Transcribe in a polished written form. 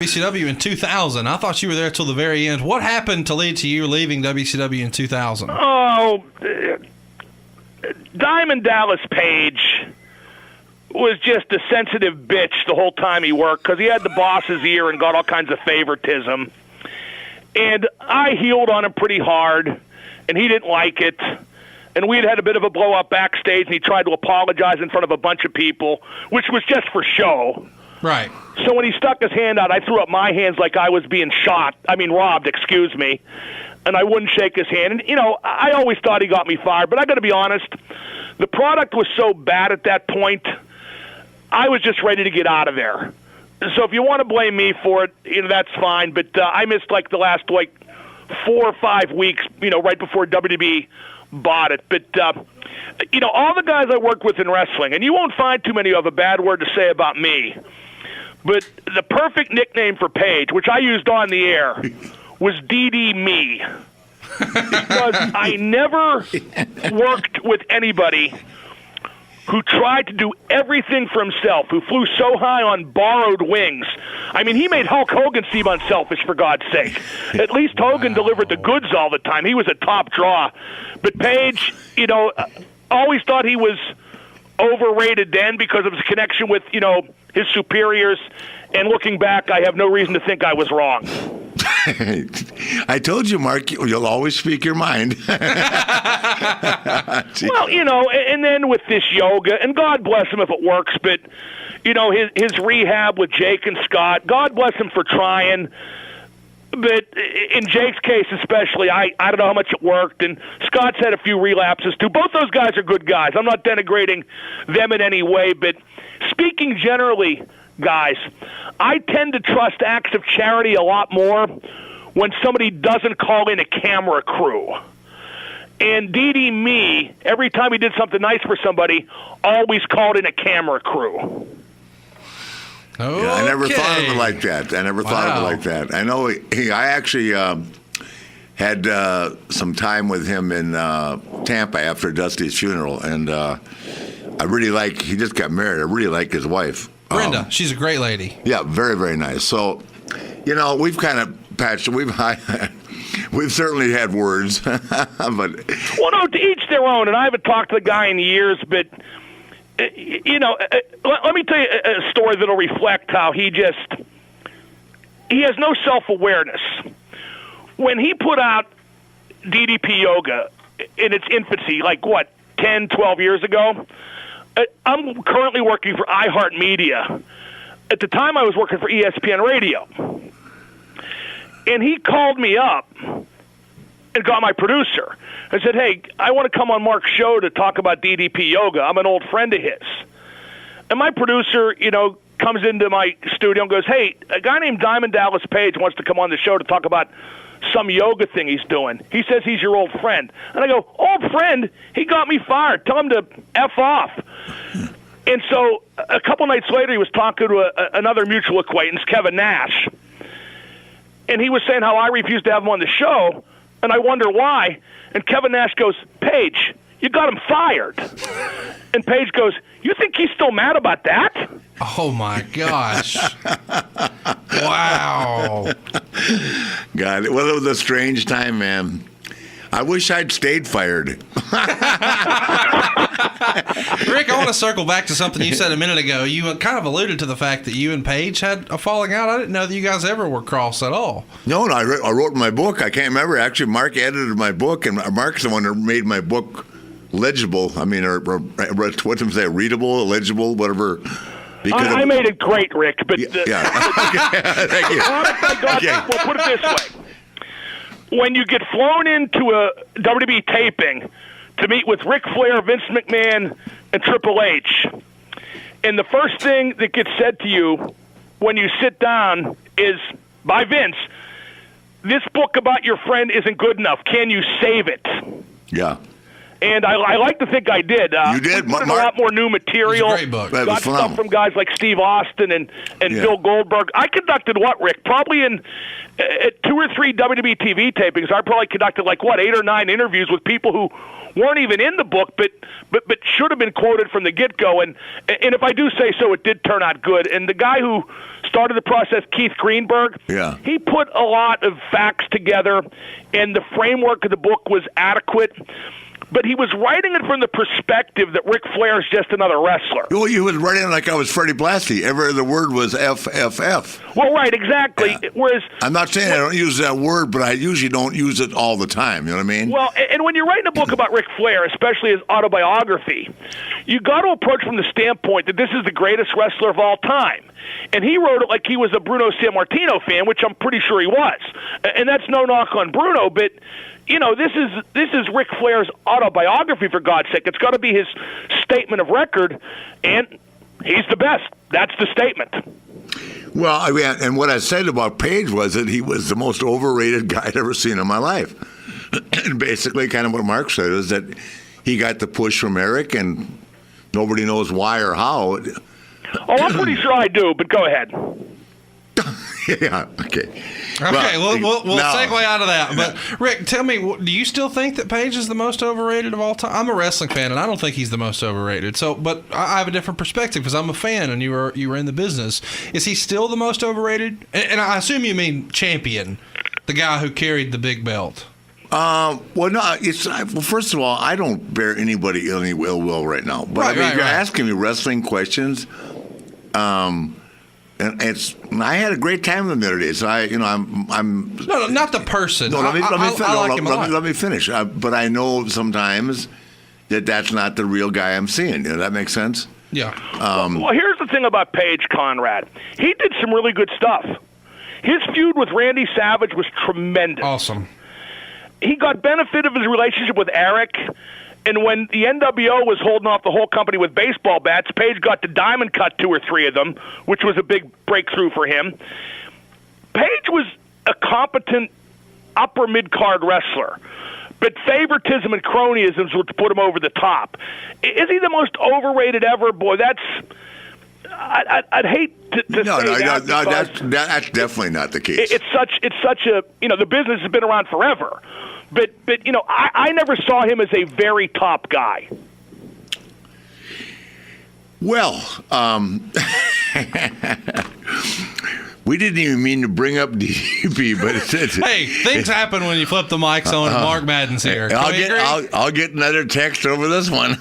WCW in 2000. I thought you were there till the very end. What happened to lead to you leaving WCW in 2000? Oh, Diamond Dallas Page was just a sensitive bitch the whole time he worked because he had the boss's ear and got all kinds of favoritism. And I heeled on him pretty hard, and he didn't like it. And we had a bit of a blow-up backstage, and he tried to apologize in front of a bunch of people, which was just for show. Right. So when he stuck his hand out, I threw up my hands like I was being robbed, excuse me, and I wouldn't shake his hand. And, I always thought he got me fired, but I got to be honest, the product was so bad at that point, I was just ready to get out of there. So if you want to blame me for it, that's fine, but I missed the last 4 or 5 weeks, right before WWE bought it. But, all the guys I worked with in wrestling, and you won't find too many who have a bad word to say about me, but the perfect nickname for Paige, which I used on the air, was DD Me. Because I never worked with anybody who tried to do everything for himself, who flew so high on borrowed wings. I mean, he made Hulk Hogan seem unselfish, for God's sake. At least Hogan delivered the goods all the time. He was a top draw. But Paige, always thought he was overrated then because of his connection with, his superiors. And looking back, I have no reason to think I was wrong. I told you, Mark, you'll always speak your mind. Well, and then with this yoga, and God bless him if it works, but, his rehab with Jake and Scott, God bless him for trying. But in Jake's case especially, I don't know how much it worked, and Scott's had a few relapses too. Both those guys are good guys. I'm not denigrating them in any way, but speaking generally, guys, I tend to trust acts of charity a lot more when somebody doesn't call in a camera crew. And DD Me, every time he did something nice for somebody, always called in a camera crew. Okay. Yeah, I never thought of it like that. I know I actually had some time with him in Tampa after Dusty's funeral, and I really he just got married. I really like his wife. Brenda, she's a great lady. Yeah, very, very nice. So, we've kind of patched. We've certainly had words, but to each their own. And I haven't talked to the guy in years, but let me tell you a story that'll reflect how he has no self-awareness. When he put out DDP Yoga in its infancy, 10, 12 years ago. I'm currently working for iHeartMedia. At the time, I was working for ESPN Radio. And he called me up and got my producer and said, hey, I want to come on Mark's show to talk about DDP Yoga. I'm an old friend of his. And my producer, comes into my studio and goes, hey, a guy named Diamond Dallas Page wants to come on the show to talk about some yoga thing he's doing. He says he's your old friend. And I go, old friend? He got me fired. Tell him to F off. And so a couple nights later, he was talking to another mutual acquaintance, Kevin Nash. And he was saying how I refused to have him on the show, and I wonder why. And Kevin Nash goes, Paige, you got him fired. And Paige goes, you think he's still mad about that? Oh, my gosh. Wow. God, well, it was a strange time, man. I wish I'd stayed fired. Rick, I want to circle back to something you said a minute ago. You kind of alluded to the fact that you and Paige had a falling out. I didn't know that you guys ever were cross at all. No, I wrote in my book. I can't remember. Actually, Mark edited my book, and Mark's the one that made my book legible. I mean, or what's him say, readable, legible, whatever. I made it great, Rick. But yeah. Thank you. Well, put it this way. When you get flown into a WWE taping to meet with Ric Flair, Vince McMahon, and Triple H, and the first thing that gets said to you when you sit down is, by Vince, this book about your friend isn't good enough. Can you save it? Yeah. And I like to think I did. You did? We put in a lot more new material. It was a great book. That was Got stuff from guys like Steve Austin and Bill Goldberg. I conducted Rick? Probably in 2 or 3 WWE TV tapings. I probably conducted 8 or 9 interviews with people who weren't even in the book, but should have been quoted from the get-go. And if I do say so, it did turn out good. And the guy who started the process, Keith Greenberg, he put a lot of facts together, and the framework of the book was adequate. But he was writing it from the perspective that Ric Flair is just another wrestler. Well, he was writing it like I was Freddie Blassie. Every other word was FFF. Well, right, exactly. Yeah. Whereas I'm not saying I don't use that word, but I usually don't use it all the time. You know what I mean? Well, and when you're writing a book about Ric Flair, especially his autobiography, you got to approach from the standpoint that this is the greatest wrestler of all time. And he wrote it like he was a Bruno Sammartino fan, which I'm pretty sure he was. And that's no knock on Bruno, but this is Ric Flair's autobiography, for God's sake. It's got to be his statement of record, and he's the best. That's the statement. Well, I mean, and what I said about Page was that he was the most overrated guy I'd ever seen in my life. And basically, kind of what Mark said is that he got the push from Eric, and nobody knows why or how. Oh, I'm pretty sure I do, but go ahead. Yeah, okay. Okay, we'll segue out of that. But, Rick, tell me, do you still think that Page is the most overrated of all time? I'm a wrestling fan, and I don't think he's the most overrated. But I have a different perspective because I'm a fan, and you were in the business. Is he still the most overrated? And I assume you mean champion, the guy who carried the big belt. Well, no. First of all, I don't bear anybody any ill will right now. But if you're asking me wrestling questions, and I had a great time with him the other day. So I'm no, not the person. No, let me finish. But I know sometimes that's not the real guy I'm seeing. Does that make sense? Yeah. Well, here's the thing about Page, Conrad. He did some really good stuff. His feud with Randy Savage was tremendous. Awesome. He got benefit of his relationship with Eric. And when the NWO was holding off the whole company with baseball bats, Page got to diamond cut 2 or 3 of them, which was a big breakthrough for him. Page was a competent upper mid-card wrestler, but favoritism and cronyisms would put him over the top. Is he the most overrated ever? Boy, I'd hate to say that. No, that's definitely not the case. It's such a the business has been around forever. But I never saw him as a very top guy. Well, we didn't even mean to bring up DP, but hey, things happen when you flip the mics on. Mark Madden's here. I'll get another text over this one.